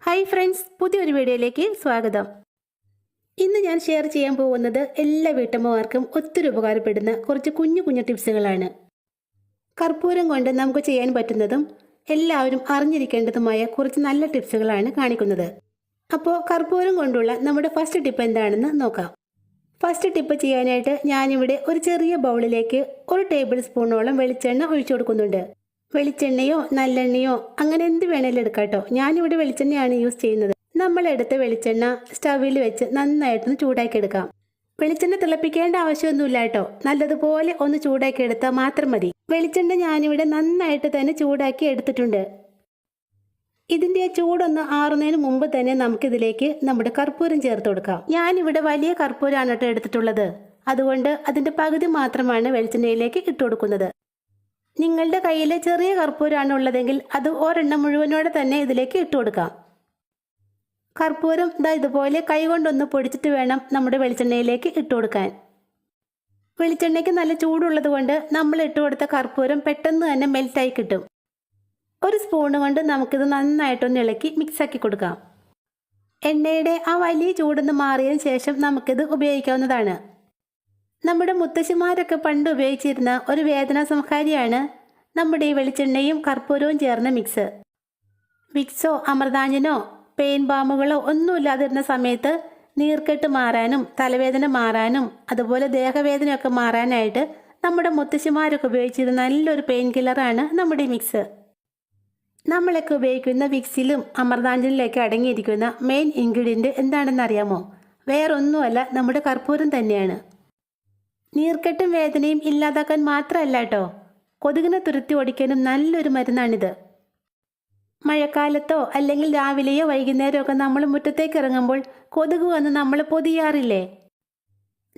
Hi friends, പുതിയൊരു വീഡിയോയിലേക്ക് സ്വാഗതം. ഇന്ന് ഞാൻ ഷെയർ ചെയ്യാൻ പോകുന്നത് എല്ലാ വീട്ടമ്മമാർക്കും ഒത്തിരി ഉപകാരപ്പെടുന്ന കുറച്ച് കുഞ്ഞു കുഞ്ഞു ടിപ്സുകളാണ്. കർപ്പൂരം കൊണ്ട് നമുക്ക് ചെയ്യാൻ പറ്റുന്നതും എല്ലാവരും അറിഞ്ഞിരിക്കേണ്ടതുമായ കുറച്ച് നല്ല ടിപ്സുകളാണ് കാണിക്കുന്നത്. അപ്പോൾ കർപ്പൂരം കൊണ്ടുള്ള നമ്മുടെ ഫസ്റ്റ് ടിപ്പ് എന്താണെന്ന് നോക്കാം. ഫസ്റ്റ് ടിപ്പ് ചെയ്യാനായിട്ട് ഞാനിവിടെ ഒരു ചെറിയ ബൗളിലേക്ക് 1 ടേബിൾ സ്പൂണോളം വെളിച്ചെണ്ണ ഒഴിച്ചു കൊടുക്കുന്നുണ്ട്. വെളിച്ചെണ്ണയോ നല്ലെണ്ണയോ അങ്ങനെ എന്ത് വേണേലും എടുക്കാം കേട്ടോ. ഞാനിവിടെ വെളിച്ചെണ്ണയാണ് യൂസ് ചെയ്യുന്നത്. നമ്മളെടുത്ത വെളിച്ചെണ്ണ സ്റ്റവിൽ വെച്ച് നന്നായിട്ടൊന്ന് ചൂടാക്കി എടുക്കാം. വെളിച്ചെണ്ണ തിളപ്പിക്കേണ്ട ആവശ്യമൊന്നുമില്ല കേട്ടോ. നല്ലതുപോലെ ഒന്ന് ചൂടാക്കി എടുത്താൽ മാത്രം മതി. വെളിച്ചെണ്ണ ഞാനിവിടെ നന്നായിട്ട് തന്നെ ചൂടാക്കി എടുത്തിട്ടുണ്ട്. ഇതിൻ്റെ ചൂടൊന്ന് ആറുന്നതിന് മുമ്പ് തന്നെ നമുക്കിതിലേക്ക് നമ്മുടെ കർപ്പൂരം ചേർത്ത് കൊടുക്കാം. ഞാനിവിടെ വലിയ കർപ്പൂരമാണ് കേട്ടോ എടുത്തിട്ടുള്ളത്. അതുകൊണ്ട് അതിൻ്റെ പകുതി മാത്രമാണ് വെളിച്ചെണ്ണയിലേക്ക് ഇട്ട് കൊടുക്കുന്നത്. നിങ്ങളുടെ കയ്യിൽ ചെറിയ കർപ്പൂരമാണ് ഉള്ളതെങ്കിൽ അത് ഒരെണ്ണം മുഴുവനോടെ തന്നെ ഇതിലേക്ക് ഇട്ട് കൊടുക്കാം. കർപ്പൂരം ഇതുപോലെ കൈകൊണ്ടൊന്ന് പൊടിച്ചിട്ട് വേണം നമ്മുടെ വെളിച്ചെണ്ണയിലേക്ക് ഇട്ട് കൊടുക്കാൻ. വെളിച്ചെണ്ണയ്ക്ക് നല്ല ചൂടുള്ളത് കൊണ്ട് നമ്മൾ ഇട്ട് കൊടുത്ത കർപ്പൂരം പെട്ടെന്ന് തന്നെ മെൽറ്റായി കിട്ടും. ഒരു സ്പൂണ് കൊണ്ട് നമുക്കിത് നന്നായിട്ടൊന്ന് ഇളക്കി മിക്സാക്കി കൊടുക്കാം. എണ്ണയുടെ ആ വലിയ ചൂടൊന്ന് മാറിയതിന് ശേഷം നമുക്കിത് ഉപയോഗിക്കാവുന്നതാണ്. നമ്മുടെ മുത്തശ്ശിമാരൊക്കെ പണ്ട് ഉപയോഗിച്ചിരുന്ന ഒരു വേദന സംഹാരിയാണ് നമ്മുടെ ഈ വെളിച്ചെണ്ണയും കർപ്പൂരവും ചേർന്ന മിക്സ്. വിക്സോ അമൃതാഞ്ജനോ പെയിൻ ബാമുകളോ ഒന്നുമില്ലാതിരുന്ന സമയത്ത് നീർക്കെട്ട് മാറാനും തലവേദന മാറാനും അതുപോലെ ദേഹവേദനയൊക്കെ മാറാനായിട്ട് നമ്മുടെ മുത്തശ്ശിമാരൊക്കെ ഉപയോഗിച്ചിരുന്ന നല്ലൊരു പെയിൻ കില്ലറാണ് നമ്മുടെ ഈ മിക്സ്. നമ്മളൊക്കെ ഉപയോഗിക്കുന്ന വിക്സിലും അമൃതാഞ്ജനിലൊക്കെ അടങ്ങിയിരിക്കുന്ന മെയിൻ ഇൻഗ്രീഡിയൻറ്റ് എന്താണെന്ന് അറിയാമോ? വേറൊന്നുമല്ല, നമ്മുടെ കർപ്പൂരം തന്നെയാണ്. നീർക്കെട്ടും വേദനയും ഇല്ലാതാക്കാൻ മാത്രമല്ല കേട്ടോ, കൊതുകിനെ തുരത്തി ഓടിക്കാനും നല്ലൊരു മരുന്നാണിത്. മഴക്കാലത്തോ അല്ലെങ്കിൽ രാവിലെയോ വൈകുന്നേരമോ ഒക്കെ നമ്മൾ മുറ്റത്തേക്ക് ഇറങ്ങുമ്പോൾ കൊതുക് വന്ന് നമ്മൾ പൊതിയാറില്ലേ?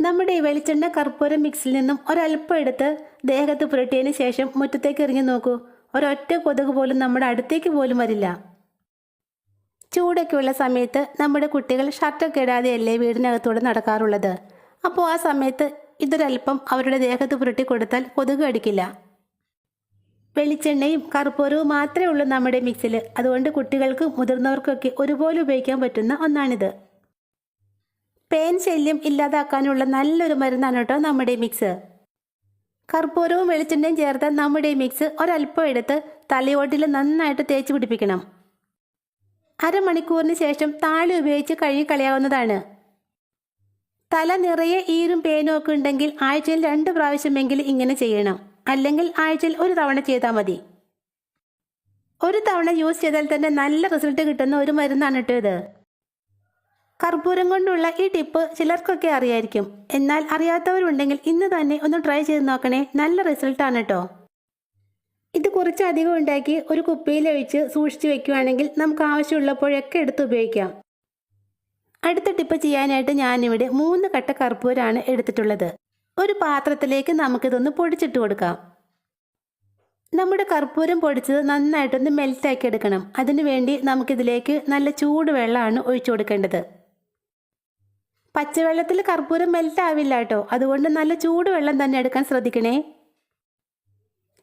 നമ്മുടെ ഈ വെളിച്ചെണ്ണ കർപ്പൂരം മിക്സിൽ നിന്നും ഒരല്പം എടുത്ത് ദേഹത്ത് പുരട്ടിയതിന് ശേഷം മുറ്റത്തേക്ക് ഇറങ്ങി നോക്കൂ, ഒരൊറ്റ കൊതുക് പോലും നമ്മുടെ അടുത്തേക്ക് പോലും വരില്ല. ചൂടൊക്കെയുള്ള സമയത്ത് നമ്മുടെ കുട്ടികൾ ഷർട്ടൊക്കെ ഇടാതെയല്ലേ വീടിനകത്തൂടെ നടക്കാറുള്ളത്. അപ്പോൾ ആ സമയത്ത് ഇതൊരൽപ്പം അവരുടെ ദേഹത്ത് പുരട്ടി കൊടുത്താൽ കൊതുക് അടിക്കില്ല. വെളിച്ചെണ്ണയും കർപ്പൂരവും മാത്രമേ ഉള്ളൂ നമ്മുടെ മിക്സിൽ. അതുകൊണ്ട് കുട്ടികൾക്കും മുതിർന്നവർക്കൊക്കെ ഒരുപോലെ ഉപയോഗിക്കാൻ പറ്റുന്ന ഒന്നാണിത്. പേൻ ശല്യം ഇല്ലാതാക്കാനുള്ള നല്ലൊരു മരുന്നാണ് കേട്ടോ നമ്മുടെ മിക്സ്. കർപ്പൂരവും വെളിച്ചെണ്ണയും ചേർത്ത നമ്മുടെ മിക്സ് ഒരൽപ്പം എടുത്ത് തലയോട്ടിൽ നന്നായിട്ട് തേച്ച് പിടിപ്പിക്കണം. അരമണിക്കൂറിന് ശേഷം താളി ഉപയോഗിച്ച് കഴുകി കളയാവുന്നതാണ്. തല നിറയെ ഈരും പേനും ഒക്കെ ഉണ്ടെങ്കിൽ ആഴ്ചയിൽ 2 പ്രാവശ്യമെങ്കിലും ഇങ്ങനെ ചെയ്യണം. അല്ലെങ്കിൽ ആഴ്ചയിൽ 1 തവണ ചെയ്താൽ മതി. 1 തവണ യൂസ് ചെയ്താൽ തന്നെ നല്ല റിസൾട്ട് കിട്ടുന്ന ഒരു മരുന്നാണ് കേട്ടോ ഇത്. കർപ്പൂരം കൊണ്ടുള്ള ഈ ടിപ്പ് ചിലർക്കൊക്കെ അറിയായിരിക്കും. എന്നാൽ അറിയാത്തവരുണ്ടെങ്കിൽ ഇന്ന് തന്നെ ഒന്ന് ട്രൈ ചെയ്ത് നോക്കണേ. നല്ല റിസൾട്ടാണ് കേട്ടോ. ഇത് കുറച്ചധികം ഉണ്ടാക്കി ഒരു കുപ്പിയിലൊഴിച്ച് സൂക്ഷിച്ച് വെക്കുകയാണെങ്കിൽ നമുക്ക് ആവശ്യമുള്ളപ്പോഴൊക്കെ എടുത്ത് ഉപയോഗിക്കാം. അടുത്ത ടിപ്പ് ചെയ്യാനായിട്ട് ഞാനിവിടെ 3 കട്ട കർപ്പൂരാണ് എടുത്തിട്ടുള്ളത്. ഒരു പാത്രത്തിലേക്ക് നമുക്കിതൊന്ന് പൊടിച്ചിട്ട് കൊടുക്കാം. നമ്മുടെ കർപ്പൂരം പൊടിച്ചത് നന്നായിട്ടൊന്ന് മെൽറ്റാക്കി എടുക്കണം. അതിനുവേണ്ടി നമുക്കിതിലേക്ക് നല്ല ചൂടുവെള്ളമാണ് ഒഴിച്ചു കൊടുക്കേണ്ടത്. പച്ചവെള്ളത്തിൽ കർപ്പൂരം മെൽറ്റാവില്ല കേട്ടോ. അതുകൊണ്ട് നല്ല ചൂടുവെള്ളം തന്നെ എടുക്കാൻ ശ്രദ്ധിക്കണേ.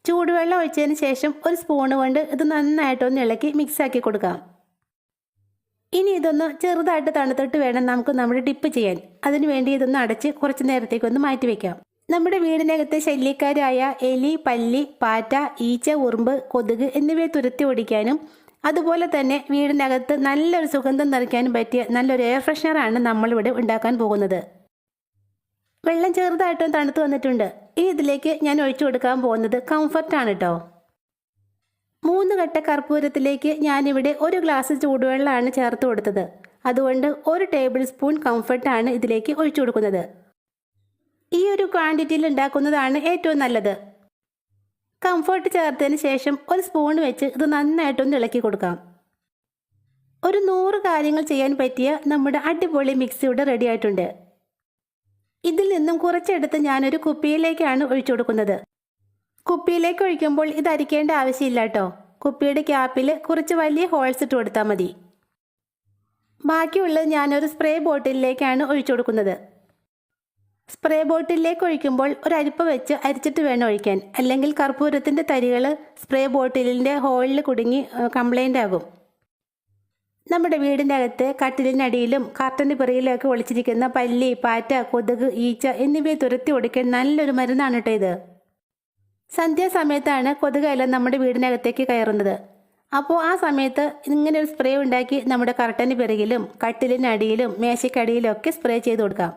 ചൂടുവെള്ളം ഒഴിച്ചതിന് ശേഷം ഒരു സ്പൂണ് കൊണ്ട് ഇത് നന്നായിട്ടൊന്ന് ഇളക്കി മിക്സാക്കി കൊടുക്കാം. ഇനി ഇതൊന്ന് ചെറുതായിട്ട് തണുത്തിട്ട് വേണം നമുക്ക് നമ്മുടെ ടിപ്പ് ചെയ്യാൻ. അതിനുവേണ്ടി ഇതൊന്ന് അടച്ച് കുറച്ച് നേരത്തേക്കൊന്ന് മാറ്റി വയ്ക്കാം. നമ്മുടെ വീടിനകത്തെ ശല്യക്കാരായ എലി, പല്ലി, പാറ്റ, ഈച്ച, ഉറുമ്പ്, കൊതുക് എന്നിവയെ തുരത്തി ഓടിക്കാനും അതുപോലെ തന്നെ വീടിനകത്ത് നല്ലൊരു സുഗന്ധം നിറയ്ക്കാനും പറ്റിയ നല്ലൊരു എയർ ഫ്രഷ്നറാണ് നമ്മളിവിടെ ഉണ്ടാക്കാൻ പോകുന്നത്. വെള്ളം ചെറുതായിട്ടും തണുത്ത് വന്നിട്ടുണ്ട്. ഇനി ഇതിലേക്ക് ഞാൻ ഒഴിച്ചു കൊടുക്കാൻ പോകുന്നത് കംഫർട്ടാണ് കേട്ടോ. 3 കട്ട കർപ്പൂരത്തിലേക്ക് ഞാനിവിടെ 1 ഗ്ലാസ് ചൂടുവെള്ളമാണ് ചേർത്ത് കൊടുത്തത്. അതുകൊണ്ട് 1 ടേബിൾ സ്പൂൺ കംഫർട്ടാണ് ഇതിലേക്ക് ഒഴിച്ചു കൊടുക്കുന്നത്. ഈ ഒരു ക്വാണ്ടിറ്റിയിൽ ഉണ്ടാക്കുന്നതാണ് ഏറ്റവും നല്ലത്. കംഫർട്ട് ചേർത്തതിന് ശേഷം ഒരു സ്പൂൺ വെച്ച് ഇത് നന്നായിട്ടൊന്ന് ഇളക്കി കൊടുക്കാം. ഒരു 100 കാര്യങ്ങൾ ചെയ്യാൻ പറ്റിയ നമ്മുടെ അടിപൊളി മിക്സ് ഇവിടെ റെഡി ആയിട്ടുണ്ട്. ഇതിൽ നിന്നും കുറച്ചെടുത്ത് ഞാനൊരു കുപ്പിയിലേക്കാണ് ഒഴിച്ചു കൊടുക്കുന്നത്. കുപ്പിയിലേക്ക് ഒഴിക്കുമ്പോൾ ഇത് അരിക്കേണ്ട ആവശ്യമില്ല കേട്ടോ. കുപ്പിയുടെ ക്യാപ്പിൽ കുറച്ച് വലിയ ഹോൾസ് ഇട്ട് കൊടുത്താൽ മതി. ബാക്കിയുള്ളത് ഞാനൊരു സ്പ്രേ ബോട്ടിലിലേക്കാണ് ഒഴിച്ചു കൊടുക്കുന്നത്. സ്പ്രേ ബോട്ടിലേക്ക് ഒഴിക്കുമ്പോൾ ഒരു അരിപ്പ വെച്ച് അരിച്ചിട്ട് വേണം ഒഴിക്കാൻ. അല്ലെങ്കിൽ കർപ്പൂരത്തിൻ്റെ തരികൾ സ്പ്രേ ബോട്ടിലിൻ്റെ ഹോളിൽ കുടുങ്ങി കംപ്ലൈൻ്റ് ആകും. നമ്മുടെ വീടിൻ്റെ അകത്ത് കട്ടിലിനടിയിലും കർട്ടന് പിറകിലൊക്കെ ഒളിച്ചിരിക്കുന്ന പല്ലി, പാറ്റ, കൊതുക്, ഈച്ച എന്നിവയെ തുരത്തി ഓടിക്കാൻ നല്ലൊരു മരുന്നാണ് കേട്ടോ ഇത്. സന്ധ്യാസമയത്താണ് കൊതുകെല്ലാം നമ്മുടെ വീടിനകത്തേക്ക് കയറുന്നത്. അപ്പോൾ ആ സമയത്ത് ഇങ്ങനെ ഒരു സ്പ്രേ ഉണ്ടാക്കി നമ്മുടെ കർട്ടന് പിറകിലും കട്ടിലിനടിയിലും മേശയ്ക്കടിയിലും ഒക്കെ സ്പ്രേ ചെയ്ത് കൊടുക്കാം.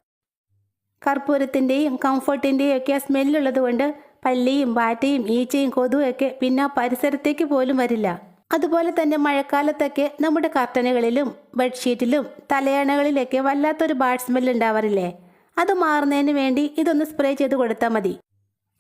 കർപ്പൂരത്തിൻ്റെയും കംഫർട്ടിൻ്റെയും ഒക്കെ സ്മെല്ലുള്ളത് കൊണ്ട് പല്ലിയും പാറ്റയും ഈച്ചയും കൊതുകും ഒക്കെ പിന്നെ ആ പരിസരത്തേക്ക് പോലും വരില്ല. അതുപോലെ തന്നെ മഴക്കാലത്തൊക്കെ നമ്മുടെ കർട്ടനുകളിലും ബെഡ്ഷീറ്റിലും തലയണകളിലൊക്കെ വല്ലാത്തൊരു ബാഡ് സ്മെല്ല് ഉണ്ടാവാറില്ലേ? അത് മാറുന്നതിന് വേണ്ടി ഇതൊന്ന് സ്പ്രേ ചെയ്ത് കൊടുത്താൽ മതി.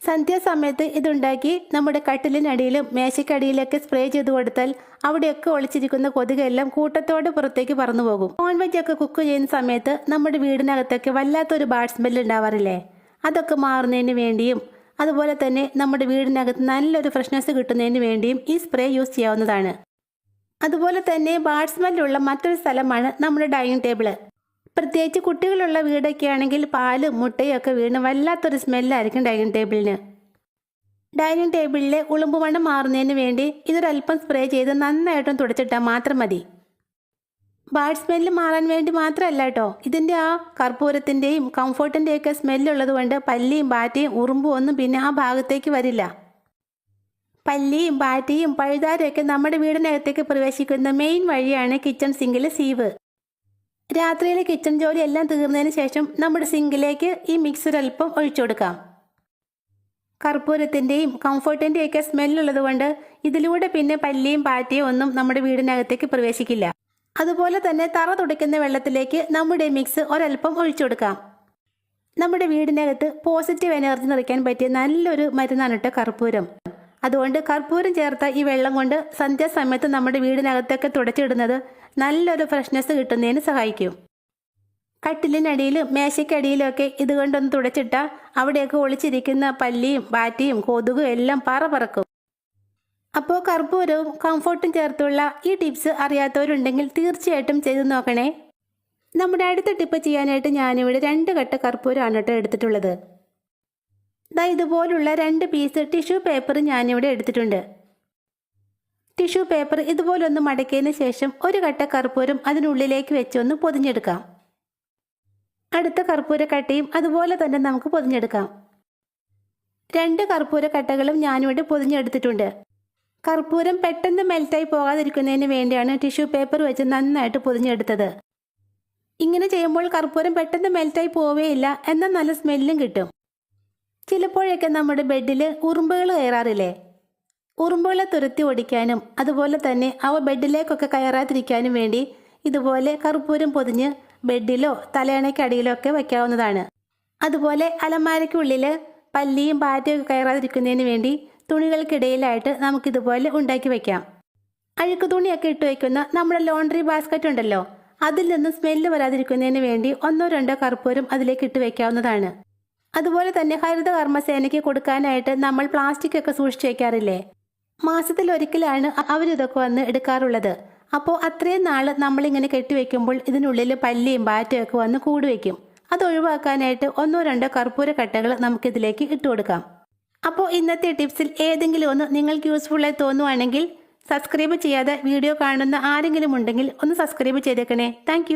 സന്ധ്യാസമയത്ത് ഇതുണ്ടാക്കി നമ്മുടെ കട്ടിലിനടിയിലും മേശയ്ക്കടിയിലൊക്കെ സ്പ്രേ ചെയ്ത് കൊടുത്താൽ അവിടെയൊക്കെ ഒളിച്ചിരിക്കുന്ന കൊതുകെല്ലാം കൂട്ടത്തോടെ പുറത്തേക്ക് പറന്നു പോകും. നോൺ വെജ് ഒക്കെ കുക്ക് ചെയ്യുന്ന സമയത്ത് നമ്മുടെ വീടിനകത്തൊക്കെ വല്ലാത്തൊരു ബാഡ് സ്മെല്ല് ഉണ്ടാവാറില്ലേ? അതൊക്കെ മാറുന്നതിന് വേണ്ടിയും അതുപോലെ തന്നെ നമ്മുടെ വീടിനകത്ത് നല്ലൊരു ഫ്രഷ്നെസ് കിട്ടുന്നതിന് വേണ്ടിയും ഈ സ്പ്രേ യൂസ് ചെയ്യാവുന്നതാണ്. അതുപോലെ തന്നെ ബാഡ് സ്മെല്ലുള്ള മറ്റൊരു സ്ഥലമാണ് നമ്മുടെ ഡൈനിങ് ടേബിള്. പ്രത്യേകിച്ച് കുട്ടികളുള്ള വീടൊക്കെ ആണെങ്കിൽ പാലും മുട്ടയും ഒക്കെ വീണ് വല്ലാത്തൊരു സ്മെല്ലായിരിക്കും ഡൈനിങ് ടേബിളിന്. ഡൈനിങ് ടേബിളിലെ ഉളുമ്പുമണം മാറുന്നതിന് വേണ്ടി ഇതൊരല്പം സ്പ്രേ ചെയ്ത് നന്നായിട്ടും തുടച്ചിട്ടാൽ മാത്രം മതി. ബാഡ് സ്മെല്ല് മാറാൻ വേണ്ടി മാത്രമല്ല കേട്ടോ, ഇതിൻ്റെ ആ കർപ്പൂരത്തിൻ്റെയും കംഫർട്ടിൻ്റെയൊക്കെ സ്മെല്ലുള്ളത് കൊണ്ട് പല്ലിയും പാറ്റയും ഉറുമ്പും ഒന്നും പിന്നെ ആ ഭാഗത്തേക്ക് വരില്ല. പല്ലിയും പാറ്റയും പഴുതാരൊക്കെ നമ്മുടെ വീടിനകത്തേക്ക് പ്രവേശിക്കുന്ന മെയിൻ വഴിയാണ് കിച്ചൺ സിങ്കിലെ സീവ്. രാത്രിയിലെ കിച്ചൺ ജോലി എല്ലാം തീർന്നതിന് ശേഷം നമ്മുടെ സിങ്കിലേക്ക് ഈ മിക്സർ അല്പം ഒഴിച്ചു കൊടുക്കാം. കർപ്പൂരത്തിൻ്റെയും കംഫർട്ടിൻ്റെയൊക്കെ സ്മെല്ലുള്ളത് കൊണ്ട് ഇതിലൂടെ പിന്നെ പല്ലിയും പാറ്റയും ഒന്നും നമ്മുടെ വീടിനകത്തേക്ക് പ്രവേശിക്കില്ല. അതുപോലെ തന്നെ തറ തുടയ്ക്കുന്ന വെള്ളത്തിലേക്ക് നമ്മുടെ മിക്സ് ഒരല്പം ഒഴിച്ചു കൊടുക്കാം. നമ്മുടെ വീടിനകത്ത് പോസിറ്റീവ് എനർജി നിറയ്ക്കാൻ പറ്റിയ നല്ലൊരു മരുന്നാണ് കേട്ടോ കർപ്പൂരം. അതുകൊണ്ട് കർപ്പൂരം ചേർത്ത ഈ വെള്ളം കൊണ്ട് സന്ധ്യാസമയത്ത് നമ്മുടെ വീടിനകത്തൊക്കെ തുടച്ചിടുന്നത് നല്ലൊരു ഫ്രഷ്നെസ് കിട്ടുന്നതിന് സഹായിക്കും. കട്ടിലിനടിയിലും മേശയ്ക്കടിയിലും ഒക്കെ ഇതുകൊണ്ടൊന്ന് തുടച്ചിട്ടാൽ അവിടെയൊക്കെ ഒളിച്ചിരിക്കുന്ന പല്ലിയും പാറ്റയും കൊതുകും എല്ലാം പറക്കും. അപ്പോൾ കർപ്പൂരവും കംഫർട്ടും ചേർത്തുള്ള ഈ ടിപ്സ് അറിയാത്തവരുണ്ടെങ്കിൽ തീർച്ചയായിട്ടും ചെയ്തു നോക്കണേ. നമ്മുടെ അടുത്ത ടിപ്പ് ചെയ്യാനായിട്ട് ഞാനിവിടെ 2 കട്ട കർപ്പൂരമാണ് കേട്ടോ എടുത്തിട്ടുള്ളത്. ഇതുപോലുള്ള 2 പീസ് ടിഷ്യൂ പേപ്പർ ഞാനിവിടെ എടുത്തിട്ടുണ്ട്. ടിഷ്യൂ പേപ്പർ ഇതുപോലെ ഒന്ന് മടക്കിയതിന് ശേഷം 1 കട്ട കർപ്പൂരം അതിനുള്ളിലേക്ക് വെച്ചൊന്ന് പൊതിഞ്ഞെടുക്കാം. അടുത്ത കർപ്പൂര കട്ടയും അതുപോലെ തന്നെ നമുക്ക് പൊതിഞ്ഞെടുക്കാം. 2 കർപ്പൂര കട്ടകളും ഞാനിവിടെ പൊതിഞ്ഞെടുത്തിട്ടുണ്ട്. കർപ്പൂരം പെട്ടെന്ന് മെൽറ്റായി പോകാതിരിക്കുന്നതിന് വേണ്ടിയാണ് ടിഷ്യൂ പേപ്പർ വെച്ച് നന്നായിട്ട് പൊതിഞ്ഞെടുത്തത്. ഇങ്ങനെ ചെയ്യുമ്പോൾ കർപ്പൂരം പെട്ടെന്ന് മെൽറ്റായി പോവുകയില്ല, എന്നാൽ നല്ല സ്മെല്ലും കിട്ടും. ചിലപ്പോഴൊക്കെ നമ്മുടെ ബെഡിൽ ഉറുമ്പുകൾ കയറാറില്ലേ? ഉറുമ്പുകളെ തുരത്തി ഓടിക്കാനും അതുപോലെ തന്നെ അവ ബെഡിലേക്കൊക്കെ കയറാതിരിക്കാനും വേണ്ടി ഇതുപോലെ കർപ്പൂരം പൊതിഞ്ഞ് ബെഡിലോ തലയണയ്ക്കടിയിലോ ഒക്കെ വയ്ക്കാവുന്നതാണ്. അതുപോലെ അലമാരയ്ക്കുള്ളിൽ പല്ലിയും പാറ്റയും കയറാതിരിക്കുന്നതിന് വേണ്ടി തുണികൾക്കിടയിലായിട്ട് നമുക്കിതുപോലെ ഉണ്ടാക്കി വയ്ക്കാം. അഴുക്ക് തുണിയൊക്കെ ഇട്ട് വയ്ക്കുന്ന നമ്മുടെ ലോണ്ടറി ബാസ്ക്കറ്റ് ഉണ്ടല്ലോ, അതിൽ നിന്ന് സ്മെല്ല് വരാതിരിക്കുന്നതിന് വേണ്ടി 1-2 കർപ്പൂരം അതിലേക്ക് ഇട്ട് വയ്ക്കാവുന്നതാണ്. അതുപോലെ തന്നെ ഹരിത കർമ്മസേനയ്ക്ക് കൊടുക്കാനായിട്ട് നമ്മൾ പ്ലാസ്റ്റിക് ഒക്കെ സൂക്ഷിച്ചു വയ്ക്കാറില്ലേ? മാസത്തിലൊരിക്കലാണ് അവരിതൊക്കെ വന്ന് എടുക്കാറുള്ളത്. അപ്പോൾ അത്രയും നാൾ നമ്മളിങ്ങനെ കെട്ടിവെക്കുമ്പോൾ ഇതിനുള്ളിൽ പല്ലിയും പാറ്റയും ഒക്കെ വന്ന് കൂടുവയ്ക്കും. അത് ഒഴിവാക്കാനായിട്ട് 1-2 കർപ്പൂര കട്ടകൾ നമുക്കിതിലേക്ക് ഇട്ട് കൊടുക്കാം. അപ്പോൾ ഇന്നത്തെ ടിപ്സിൽ ഏതെങ്കിലും ഒന്ന് നിങ്ങൾക്ക് യൂസ്ഫുള്ളായി തോന്നുവാണെങ്കിൽ സബ്സ്ക്രൈബ് ചെയ്യാതെ വീഡിയോ കാണുന്ന ആരെങ്കിലും ഉണ്ടെങ്കിൽ ഒന്ന് സബ്സ്ക്രൈബ് ചെയ്തേക്കണേ. താങ്ക്